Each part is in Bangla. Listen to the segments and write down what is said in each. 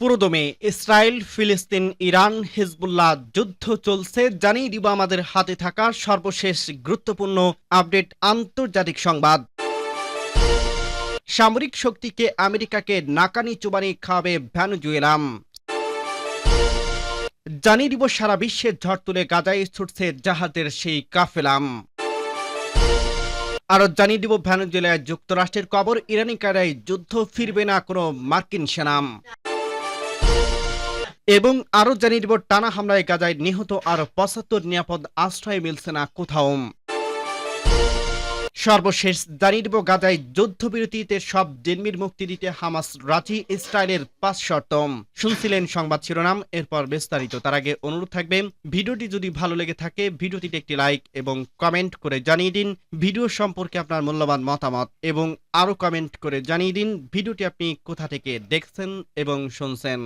পুরোদমে ইসরায়েল, ফিলিস্তিন, ইরান, হিজবুল্লাহ যুদ্ধ চলছে। জানিয়ে দিব আমাদের হাতে থাকা সর্বশেষ গুরুত্বপূর্ণ আপডেট আন্তর্জাতিক সংবাদ। সামরিক শক্তিকে আমেরিকাকে নাকানি চুবানি খাওয়াবে ভেনেজুয়েলা। জানিয়ে দিব সারা বিশ্বে ঝড় তুলে গাজায় ছুটছে জাহাজের সেই কাফেলা। আরো জানিয়ে দিব ভেনেজুয়েলায় যুক্তরাষ্ট্রের কবর, ইরানি কায়দায় যুদ্ধ ফিরবে না কোনো মার্কিন সেনা। এবং আরো জানিয়ে দিব টানা হামলায় গাজায় নিহত আর ৭৫ নিরাপদ আশ্রয় মিলছে না কোথাও। সর্বশেষ জানিয়ে দিব গাজায় যুদ্ধবিরতিতে সব জিম্মির মুক্তি দিতে হামাস রাজি, ইসরায়েলের ৫ শর্ত। শুনছিলেন সংবাদ শিরোনাম, এরপর বিস্তারিত। তার আগে অনুরোধ থাকবে, ভিডিওটি যদি ভালো লেগে থাকে ভিডিওটিতে একটি লাইক এবং কমেন্ট করে জানিয়ে দিন ভিডিও সম্পর্কে আপনার মূল্যবান মতামত, এবং আরো কমেন্ট করে জানিয়ে দিন ভিডিওটি আপনি কোথা থেকে দেখছেন এবং শুনছেন।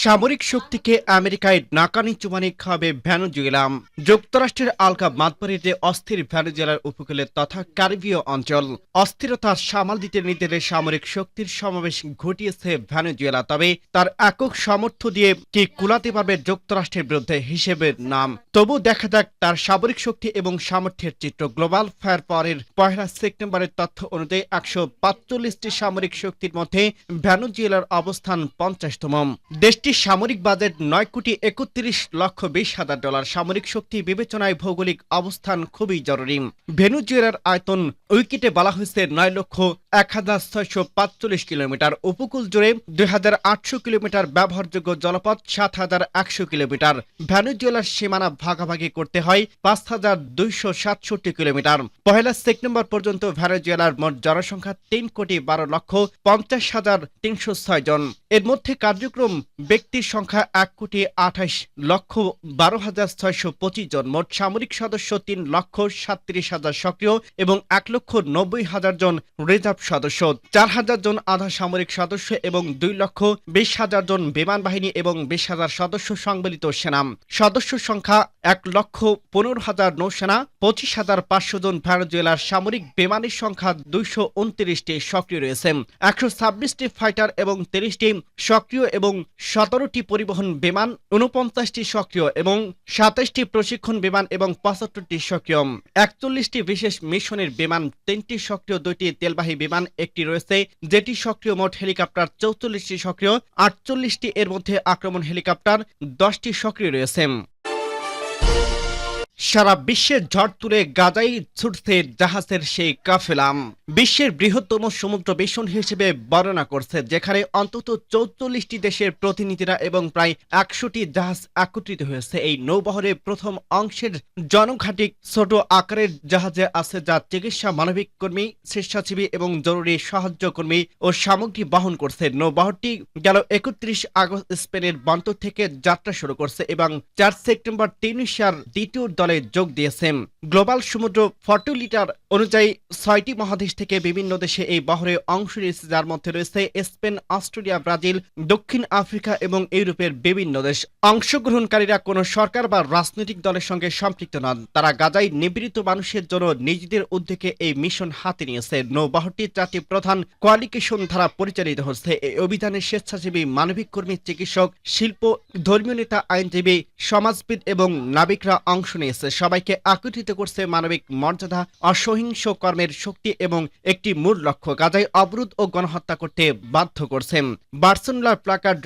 সামরিক শক্তিকে আমেরিকায় নাকানি চুবানি খাবে ভেনেজুয়েলা। যুক্তরাষ্ট্রের আলকা মাতবাড়িতে অস্থির ভেনেজুয়েলার উপকূলে তথা ক্যারিবীয় অঞ্চল অস্থিরতা সামাল দিতে নিজেদের সামরিক শক্তির সমাবেশ ঘটিয়েছে ভেনেজুয়েলা। তবে তার একক সামর্থ্য দিয়ে কি কুলাতে পারবে যুক্তরাষ্ট্রের বিরুদ্ধে হিসেবের নাম। তবু দেখা যাক তার সামরিক শক্তি এবং সামর্থ্যের চিত্র। গ্লোবাল ফায়ার পাওয়ারের ১ সেপ্টেম্বরের তথ্য অনুযায়ী ১৪৫টি সামরিক শক্তির মধ্যে ভেনেজুয়েলার অবস্থান ৫০তম। দেশটির সামরিক বাজেট $৯,৩১,২০,০০০। সামরিক শক্তি বিবেচনায় ভৌগোলিক অবস্থান খুবই জরুরি। ভেনেজুয়েলার আয়তন উইকিটে বলা হয়েছে ৯,০১,৬৪৫ কিলোমিটার, উপকূল জুড়ে ২,৮০০ কিলোমিটার, ব্যবহারযোগ্য জলপথ ৭,১০০ কিলোমিটার। ভেনেজুয়েলার সীমানা ভাগাভাগি করতে হয় ৫,২৬৭ কিলোমিটার। ১ সেপ্টেম্বর পর্যন্ত ভেনেজুয়েলার মোট জনসংখ্যা ৩,১২,৩০,৩০৬ জন। এর মধ্যে কার্যক্রম ব্যক্তির সংখ্যা ১,২৮,১২,৬২৫ জন। মোট সামরিক সদস্য ৩,৩৭,০০০ সক্রিয় এবং ১,৯০,০০০ জন রিজার্ভ সদস্য, ৪,০০০ জন আধা সামরিক সদস্য এবং 2,২০,০০০ জন বিমান বাহিনী এবং ২০,০০০ সদস্য সংবলিত সেনা। সদস্য সংখ্যা ১,১৫,০০০ নৌসেনা, ২৫,৫০০ জন। ভেনেজুয়েলার সামরিক বিমানের সংখ্যা ২২৯টি সক্রিয় রয়েছে, ১২৬টি ফাইটার এবং ৩০টি সক্রিয় এবং ১৭টি পরিবহন বিমান, ৪৯টি সক্রিয় এবং ২৭টি প্রশিক্ষণ বিমান এবং ৭৫টি সক্রিয়, ৪১টি বিশেষ মিশনের বিমান, ৩টি সক্রিয়, 2টি তেলবাহী বিমান, একটি রয়েছে যেটি সক্রিয়। মোট হেলিকপ্টার ৪৪টি সক্রিয়, ৪৮টি এর মধ্যে আক্রমণ হেলিকপ্টার, 10টি সক্রিয় রয়েছে। সারা বিশ্বে ঝড় তুলে গাজায় ছুটছে জাহাজের সেই কাফেলা। বিশ্বের বৃহত্তম সমুদ্র বেশন হিসেবে বর্ণনা করছে, যেখানে অন্তত ৪৪টি দেশের প্রতিনিধিরা এবং প্রায় ১০০টি জাহাজ একত্রিত হয়েছে। এই নৌবহরের প্রথম অংশের জনঘাটি ছোট আকারের জাহাজে আছে, যা চিকিৎসা, মানবিক কর্মী, স্বেচ্ছাসেবী এবং জরুরি সাহায্য কর্মী ও সামগ্রী বহন করছে। নৌবহরটি গেল ৩১ আগস্ট স্পেনের বন্দর থেকে যাত্রা শুরু করছে এবং ৪ সেপ্টেম্বর তিউনিসিয়ার দ্বিতীয় দলে যোগ দিয়েছে। গ্লোবাল সমুদ্র ফটোলিটার অনুযায়ী ৬টি মহাদেশ থেকে বিভিন্ন দেশে এই বহরে অংশ নিয়েছে, যার মধ্যে রয়েছে স্পেন, অস্ট্রেলিয়া, ব্রাজিল, দক্ষিণ আফ্রিকা এবং ইউরোপের বিভিন্ন দেশ। অংশগ্রহণকারীরা কোনো সরকার বা রাজনৈতিক দলের সঙ্গে সম্পৃক্ত নন। তারা গাজায় নিপীড়িত মানুষের জন্য নিজেদের উদ্যোগে এই মিশন হাতে নিয়েছে। নৌবহরটি 4টি প্রধান কোয়ালিফিকেশন দ্বারা পরিচালিত হচ্ছে। এই অভিযানে স্বেচ্ছাসেবী, মানবিক কর্মী, চিকিৎসক, শিল্প, ধর্মীয় নেতা, আইনজীবী, সমাজবিদ এবং নাবিকরা অংশ নিয়েছে। সবাইকে একত্রিত করছে মানবিক মর্যাদা, অসহিংস কর্মের শক্তি এবং একটি মূল লক্ষ্য, গাজায় অবরোধ ও গণহত্যা করতে বাধ্য করছে। বার্সেলোনার প্লাকার্ড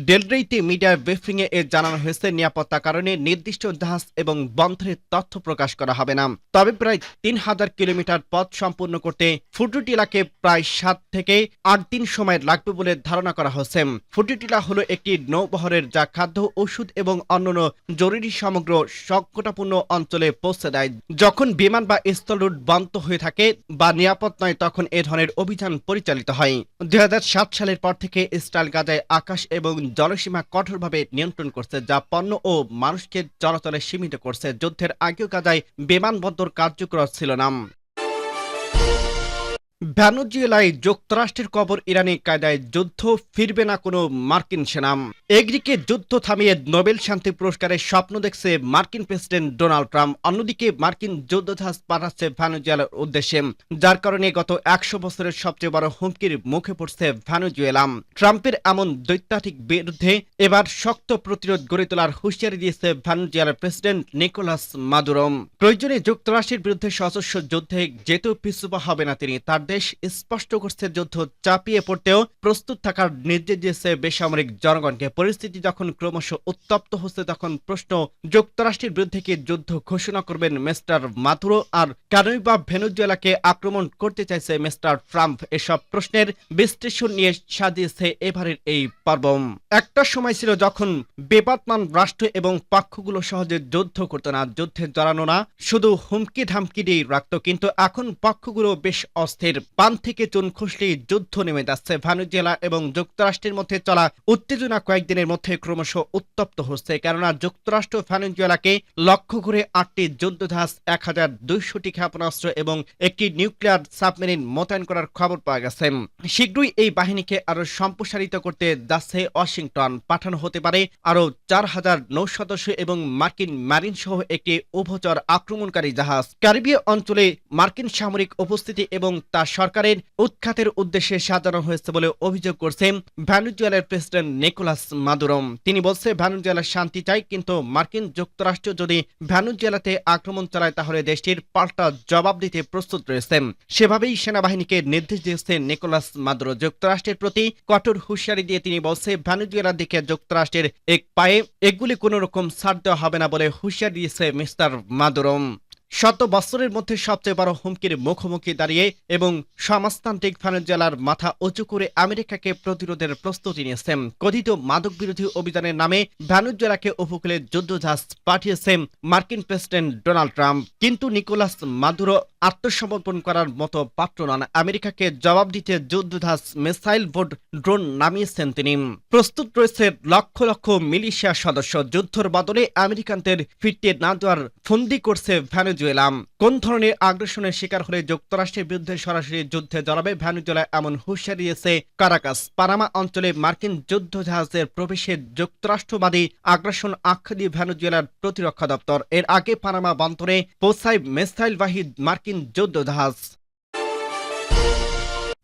ডেলরেইতে মিডিয়া ব্রিফিংয়ে জানানো হয়েছে, নিরাপত্তা কারণে নির্দিষ্ট জাহাজ এবং বন্দরের তথ্য প্রকাশ করা হবে না। তবে প্রায় ৩,০০০ কিলোমিটার পথ সম্পূর্ণ করতে ফুটুটিলাকে প্রায় ৭ থেকে ৮ দিন সময় লাগবে বলে ধারণা করা হচ্ছে। ফুটুটিলা হলো একটি নৌবহরের যা খাদ্য, ওষুধ এবং অন্যান্য জরুরি সামগ্রী সংকটাপূর্ণ অঞ্চলে পৌঁছে দেয়। যখন বিমান বা স্থল রুট বন্ধ হয়ে থাকে বা নিরাপদ নয়, তখন এ ধরনের অভিযান পরিচালিত হয়। ২০০৭ সালের পর থেকে ইসরায়েল গাজায় আকাশ এবং জলসীমা কঠোরভাবে নিয়ন্ত্রণ করছে, যা পণ্য ও মানুষকে চলাচলে সীমিত করছে। যুদ্ধের আগেও গাজায় বিমানবন্দর কার্যকর ছিল না। ভেনেজুয়েলায় যুক্তরাষ্ট্রের কবর ইরানি কায়দায় যুদ্ধ, ফিরবে না কোনো মার্কিন সেনা। একদিকে যুদ্ধ থামিয়ে নোবেল শান্তি পুরস্কারের স্বপ্ন দেখছে মার্কিন প্রেসিডেন্ট ডোনাল্ড ট্রাম্প, অন্যদিকে মার্কিন যুদ্ধজাহাজ পাঠাচ্ছে ভেনেজুয়েলার উদ্দেশ্যে, যার কারণে গত ১০০ বছরের সবচেয়ে বড় হুমকির মুখে পড়ছে ভেনেজুয়েলা। ট্রাম্পের এমন দৈত্যাটিক বিরুদ্ধে এবার শক্ত প্রতিরোধ গড়ে তোলার হুঁশিয়ারি দিয়েছে ভেনেজুয়েলার প্রেসিডেন্ট নিকোলাস মাদুরো। প্রয়োজনে যুক্তরাষ্ট্রের বিরুদ্ধে সশস্ত্র যুদ্ধে যেতেও পিছু পা হবে না তিনি। তার দেশ স্পষ্ট করছে যুদ্ধ চাপিয়ে পড়তেও প্রস্তুত থাকার নির্দেশ দিয়েছে বেসামরিক জনগণকে। পরিস্থিতি যখন ক্রমশ উত্তপ্ত হচ্ছে, তখন প্রশ্ন, যুক্তরাষ্ট্রের বিরুদ্ধে কি যুদ্ধ ঘোষণা করবেন মিস্টার মাদুরো, আর কেনই বা ভেনেজুয়েলাকে আক্রমণ করতে চাইছে মিস্টার ট্রাম্প? এসব প্রশ্নের বিশ্লেষণ নিয়ে সাজিয়েছে এবারের এই পর্ব। একটা সময় ছিল যখন বিবাদমান রাষ্ট্র এবং পক্ষগুলো সহজে যুদ্ধ করতো না, যুদ্ধে জড়ানো না, শুধু হুমকি ধামকি দিয়ে রাখত। কিন্তু এখন পক্ষগুলো বেশ অস্থির, পান থেকে চুন খসলেই যুদ্ধ নেমে যাচ্ছে। ভেনেজুয়েলা এবং যুক্তরাষ্ট্রের মধ্যে চলা উত্তেজনা কয়েকদিনের মধ্যে ক্রমশ উত্তপ্ত হচ্ছে, কেননা যুক্তরাষ্ট্র ভেনেজুয়েলাকে লক্ষ্য করে ৮টি যুদ্ধজাহাজ, ১,২০০টি ক্ষেপণাস্ত্র এবং একটি নিউক্লিয়ার সাবমেরিন মোতায়েন করার খবর পাওয়া গেছে। শীঘ্রই এই বাহিনীকে আরো সম্প্রসারিত করতে যাচ্ছে ওয়াশিংটন। পাঠানো হতে পারে আরো ৪,০০০ নৌসদস্য এবং মার্কিন মারিন সহ একটি উভচর আক্রমণকারী জাহাজ। ক্যারিবীয় অঞ্চলে মার্কিন সামরিক উপস্থিতি এবং তা সরকারের উৎখাতের উদ্দেশ্যে সাজানো হয়েছে বলে অভিযোগ করছে ভেনেজুয়েলার প্রেসিডেন্ট নিকোলাস মাদুরো। তিনি বলছে, ভেনেজুয়েলা শান্তি চায়, কিন্তু মার্কিন যুক্তরাষ্ট্র যদি ভেনেজুয়েলাতে আক্রমণ চালায় তাহলে দেশটির পাল্টা জবাব দিতে প্রস্তুত রয়েছে। সেভাবেই সেনাবাহিনীকে নির্দেশ দিয়েছে নিকোলাস মাদুরো। যুক্তরাষ্ট্রের প্রতি কঠোর হুঁশিয়ারি দিয়ে তিনি বলছে, ভেনেজুয়েলার দিকে যুক্তরাষ্ট্রের এক পায়ে এগুলি কোনো রকম ছাড় দেওয়া হবে না বলে হুঁশিয়ারি দিয়েছে মিস্টার মাদুরো। শত বছরের মধ্যে সবচেয়ে বড় হুমকির মুখোমুখি দাঁড়িয়ে এবং সমাজতান্ত্রিক ভেনেজুয়েলার মাথা উঁচু করে আমেরিকাকে প্রতিরোধের প্রস্তুতি নিয়েছে। কথিত মাদক বিরোধী অভিযানের নামে ভেনেজুয়েলাকে উপকূলে যুদ্ধজাহাজ পাঠিয়েছে মার্কিন প্রেসিডেন্ট ডোনাল্ড ট্রাম্প। কিন্তু নিকোলাস মাদুরো আত্মসমর্পণ করার মতো পাত্র নন। আমেরিকাকে জবাব দিতে যুদ্ধজাহাজ, মিসাইল বোট, ড্রোন নামিয়েছেন তিনি। প্রস্তুত রয়েছে লক্ষ লক্ষ মিলিশিয়া সদস্য। যুদ্ধর বদলে আমেরিকানদের ফিরতে না দেওয়ার ফন্দি করছে ভেনেজুয়েলা। কোন ধরনের আগ্রাসনের শিকার হলে যুক্তরাষ্ট্রের বিরুদ্ধে সরাসরি যুদ্ধে জড়াবে ভেনেজুয়েলা, এমন হুঁশিয়ারি দিয়েছে কারাকাস। পানামা অঞ্চলে মার্কিন যুদ্ধজাহাজের প্রবেশে যুক্তরাষ্ট্রবাদী আগ্রাসন আখ্যা দিয়ে ভেনেজুয়েলার প্রতিরক্ষা দপ্তর। এর আগে পানামা বন্দরে পৌঁছায় মিসাইলবাহী মার্কিন যুদ্ধজাহাজ।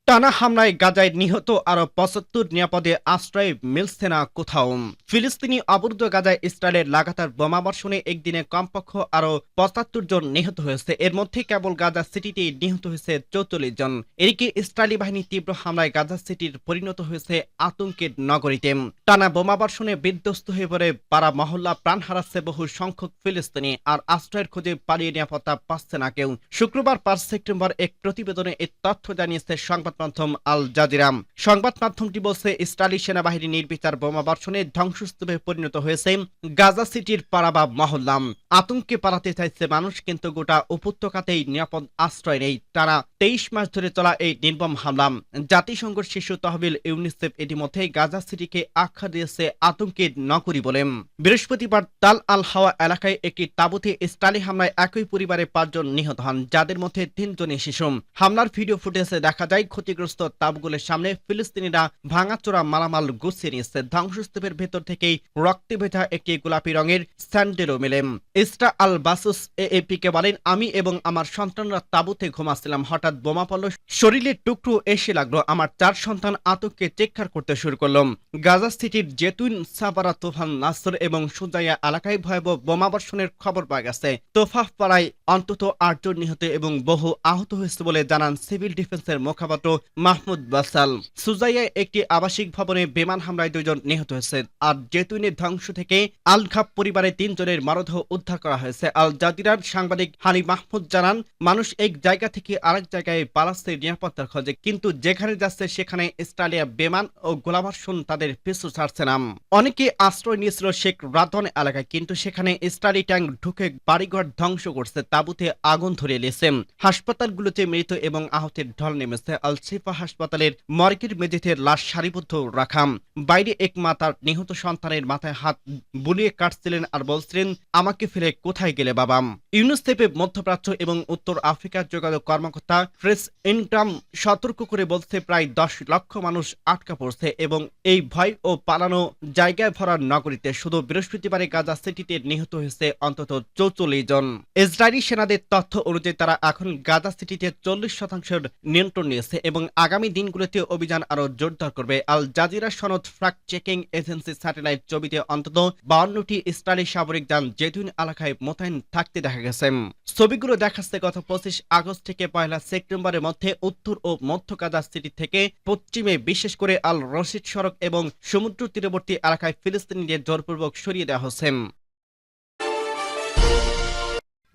টানা হামলায় গাজায় নিহত আরো ৭৫, নিরাপদে আশ্রয় মিলছে না কোথাও। ফিলিস্তিনি অবরুদ্ধ গাজায় ইসরায়েলের লাগাতার বোমাবর্ষণে একদিনে কমপক্ষ আরো ৭৫ জন নিহত হয়েছে। এর মধ্যে কেবল গাজা সিটিতেই নিহত হয়েছে ৪৪ জন। এদিকে ইসরায়েলি বাহিনীর তীব্র হামলায় গাজা সিটির পরিণত হয়েছে আতঙ্কের নগরীতে। টানা বোমাবর্ষণে বিধ্বস্ত হয়ে পড়ে পাড়া মহল্লা, প্রাণ হারাচ্ছে বহু সংখ্যক ফিলিস্তিনি, আর আশ্রয়ের খোঁজে পালিয়ে নিরাপত্তা পাচ্ছে না কেউ। শুক্রবার ৫ সেপ্টেম্বর এক প্রতিবেদনে এই তথ্য জানিয়েছে সংবাদ মাধ্যম আল জাজিরা। সংবাদ মাধ্যমটি বলছে, ইসরায়েলি সেনাবাহিনী নির্বিচার বোমাবর্ষণে ধ্বংসস্তূপে পরিণত হয়েছে গাজা সিটির পাড়া বা মহল্লা। আতঙ্কে পালাতে চাইছে মানুষ, কিন্তু গোটা উপত্যকাতেই নিরাপদ আশ্রয় নেই। টানা ২৩ মাস ধরে চলা এই নির্মম হামলা। জাতিসংঘের শিশু তহবিল ইউনিসেফ ইতিমধ্যে গাজা সিটিকে আখ্যা দিয়েছে আতঙ্কের নগরী বলে। বৃহস্পতিবার তাল আল হাওয়া এলাকায় একটি তাঁবুতে ইসরায়েলি হামলায় একই পরিবারে ৫ জন নিহত হন, যাদের মধ্যে ৩ জনই শিশু। হামলার ভিডিও ফুটেজে দেখা যায় ক্ষতিগ্রস্ত তাঁবুগুলোর সামনে ফিলিস্তিনিরা ভাঙাচোরা মালামাল গুছিয়ে নিয়েছে। ধ্বংসস্তূপের ভেতর থেকেই রক্তে ভেজা একটি গোলাপি রঙের স্যান্ডেলও মেলে। ইসরা আল বাসুস এএপিকে বলেন, আমি এবং আমার সন্তানরা তাঁবুতে ঘুমাচ্ছিলাম, হঠাৎ বোমা পড়ল, শরীরের টুকরো এসে লাগলো। আমার ৪ সন্তান আতঙ্কে চিৎকার করতে শুরু করলাম। গাজা সিটির জেতুন, সাবারা, তোফান, নাসর এবং সুজাইয়া এলাকায় ভয়াবহ বোমাবর্ষণের খবর পাওয়া গেছে। তোফাহ পাড়ায় অন্তত ৮ জন নিহত এবং বহু আহত হয়েছে বলে জানান সিভিল ডিফেন্সের মুখপাত্র মাহমুদ বাসাল। সুজাইয়ায় একটি আবাসিক ভবনে বিমান হামলায় ২ জন নিহত হয়েছে, আর জেতুনের ধ্বংস থেকে আল ঘাব পরিবারের ৩ জনের মরদেহ উদ্ধার করা হয়েছে। আল জাজিরার সাংবাদিক হানি মাহমুদ জানান, মানুষ এক জায়গা থেকে আরেক জায়গায় পালাচ্ছে নিরাপত্তার খোঁজে, কিন্তু যেখানে যাচ্ছে সেখানে ইসরায়েলিয়া বিমান ও গোলাবর্ষণ তাদের পিছু ছাড়ছে না। অনেকে আশ্রয় নিয়েছিল শেখ রাদওয়ান এলাকায়, কিন্তু সেখানে ইসরায়েলি ট্যাঙ্ক ঢুকে বাড়িঘর ধ্বংস করছে, তাঁবুতে আগুন ধরিয়ে দিয়েছে। হাসপাতালগুলোতে মৃত এবং আহতের ঢল নেমেছে। আল শিফা হাসপাতালের মর্গের মেঝেতে লাশ সারিবদ্ধ রাখা। বাইরে এক মা তার নিহত সন্তানের মাথায় হাত বুলিয়ে কাটছিলেন আর বলছিলেন, আমাকে ফেলে কোথায় গেলে বাবা। ইউনিসেফে মধ্যপ্রাচ্য এবং উত্তর আফ্রিকার যোগাযোগ কর্মকর্তা ফ্রেস ইনগ্রাম সতর্ক করে বলছে, প্রায় 10 লক্ষ মানুষ আটকা পড়ছে এবং এই ভয় ও পালানো জায়গায় ভরা নগরীতে শুধু বৃহস্পতিবারে গাজা সিটিতে নিহত হয়েছে অন্তত 44 জন। ইসরায়েলি সেনাদের তথ্য অনুযায়ী তারা এখন গাজা সিটিতে 40% নিয়ন্ত্রণ নিয়েছে এবং আগামী দিনগুলোতে অভিযান আরো জোরদার করবে। আল জাজিরা সনদ ফ্যাক্ট চেকিং এজেন্সি স্যাটেলাইট ছবিতে অন্তত 52টি ইসরায়েলি সামরিক যান জেতুন এলাকায় মোতায়েন থাকতে দেখা গেছে। ছবিগুলো দেখাচ্ছে গত 25 আগস্ট থেকে 1 সেপ্টেম্বরের মধ্যে উত্তর ও মধ্য গাজা সিটি থেকে পশ্চিমে বিশেষ করে আল রশিদ সড়ক এবং সমুদ্র তীরবর্তী এলাকায় ফিলিস্তিনিদের জোরপূর্বক সরিয়ে দেওয়া হচ্ছে।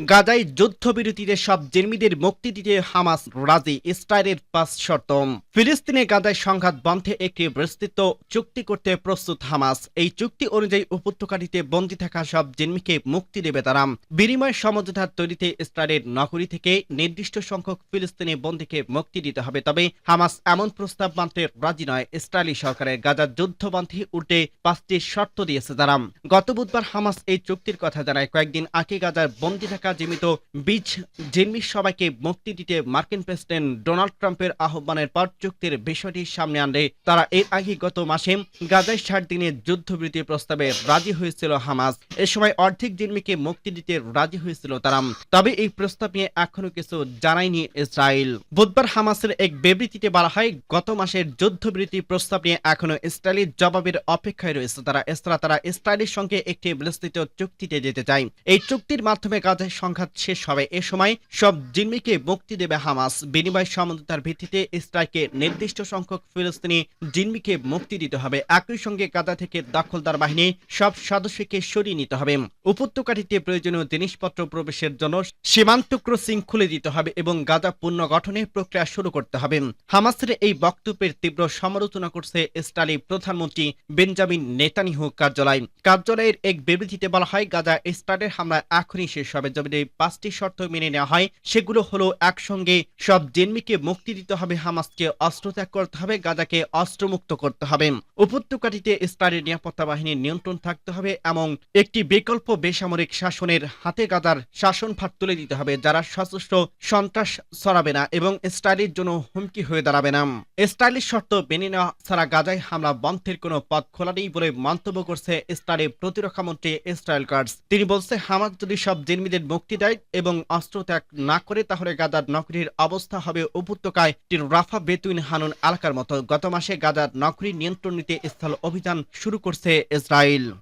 গাজায় যুদ্ধবিরতিতে সব জিম্মিদের মুক্তি দিতে হামাস রাজি, ইসরায়েলের 5 শর্ত। ফিলিস্তিনে গাজায় সংঘাত বন্ধে একটি বিস্তৃত চুক্তি করতে প্রস্তুত হামাস। এই চুক্তি অনুযায়ী উপত্যকাটিতে বন্দী থাকা সব জিম্মিকে মুক্তি দেবে তারা। বিনিময় সমঝোতা তৈরিতে ইসরায়েলের নগরী থেকে নির্দিষ্ট সংখ্যক ফিলিস্তিনি বন্দীকে মুক্তি দিতে হবে। তবে হামাস এমন প্রস্তাব মানতে রাজি নয়। ইসরায়েলি সরকারের গাজার যুদ্ধ বন্ধে উল্টে 5টি শর্ত দিয়েছে তারা। গত বুধবার হামাস এই চুক্তির কথা জানায়। কয়েকদিন আগে গাজার বন্দী থাকা জীবিত 20 জিম্মি সবাইকে মুক্তি দিতে মার্কিন প্রেসিডেন্ট ডোনাল্ড ট্রাম্পের আহ্বানের পর চুক্তির বিষয়টি সামনে আনলে তারা এর আগে গত মাসে গাজায় 60 দিনের যুদ্ধবিরতি প্রস্তাবে রাজি হয়েছিল হামাস। এ সময় অর্ধেক জিম্মিকে মুক্তি দিতে রাজি হয়েছিল তারা। তবে এই প্রস্তাব নিয়ে এখনো কিছু জানায়নি ইসরায়েল। বুধবার হামাসের এক বিবৃতিতে বলা হয়, গত মাসের যুদ্ধবিরতি প্রস্তাব নিয়ে এখনো ইসরায়েলের জবাবের অপেক্ষায় রয়েছে তারা। এছাড়া তারা ইসরায়েলের সঙ্গে একটি বিস্তৃত চুক্তিতে যেতে চায়। এই চুক্তির মাধ্যমে গাজায় সংঘাত শেষ হবে। এ সময় সব জিম্মিকে মুক্তি দেবে হামাস। বিনিময় সমঝোতার ভিত্তিতে ইসরায়েলকে নির্দিষ্ট সংখ্যক ফিলিস্তিনি জিম্মিকে মুক্তি দিতে হবে। একই সঙ্গে গাজা থেকে দখলদার বাহিনী সব সদস্যকে সরিয়ে নিতে হবে। উপত্যকাটিতে প্রয়োজনীয় জিনিসপত্র প্রবেশের জন্য সীমান্ত ক্রসিং খুলে দিতে হবে এবং গাজা পুনর্গঠনের প্রক্রিয়া শুরু করতে হবে। হামাসের এই বক্তব্যের তীব্র সমালোচনা করছে ইসরায়েলি প্রধানমন্ত্রী বেঞ্জামিন নেতানিয়াহু কার্যালয়। কার্যালয়ের এক বিবৃতিতে বলা হয়, গাজা ইসরায়েলের হামলা এখনই শেষ হবে। যদি 5টি শর্ত মেনে নেওয়া হয়, সেগুলো হলো, একসঙ্গে সব জিম্মিকে মুক্তি দিতে হবে, হামাসকে অস্ত্র ত্যাগ করতে হবে, গাজাকে অস্ত্রমুক্ত করতে হবে, উপত্যকাটিতে ইসরায়েলের নিরাপত্তা বাহিনীর নিয়ন্ত্রণ থাকতে হবে এবং একটি বিকল্প বেসামরিক শাসনের হাতে গাজার শাসনভার তুলে দিতে হবে, যারা সশস্ত্র সন্ত্রাস ছড়াবে না এবং ইসরায়েলের জন্য হুমকি হয়ে দাঁড়াবে না। ইসরায়েলের শর্ত মেনে নেওয়া ছাড়া গাজায় হামলা বন্ধের কোনো পথ খোলা নেই বলে মন্তব্য করছে ইসরায়েলের প্রতিরক্ষামন্ত্রী ইসরায়েল কাটজ। তিনি বলছে, হামাস যদি সব জিম্মিদের মুক্তি দেয় এবং অস্ত্র ত্যাগ না করে, তাহলে গাজার নগরীর অবস্থা হবে উপত্যকায় রাফা বেতুইন হানুন এলাকার মতো। গত মাসে গাজার নগরীর নিয়ন্ত্রণ নিতে স্থল অভিযান শুরু করছে ইসরায়েল।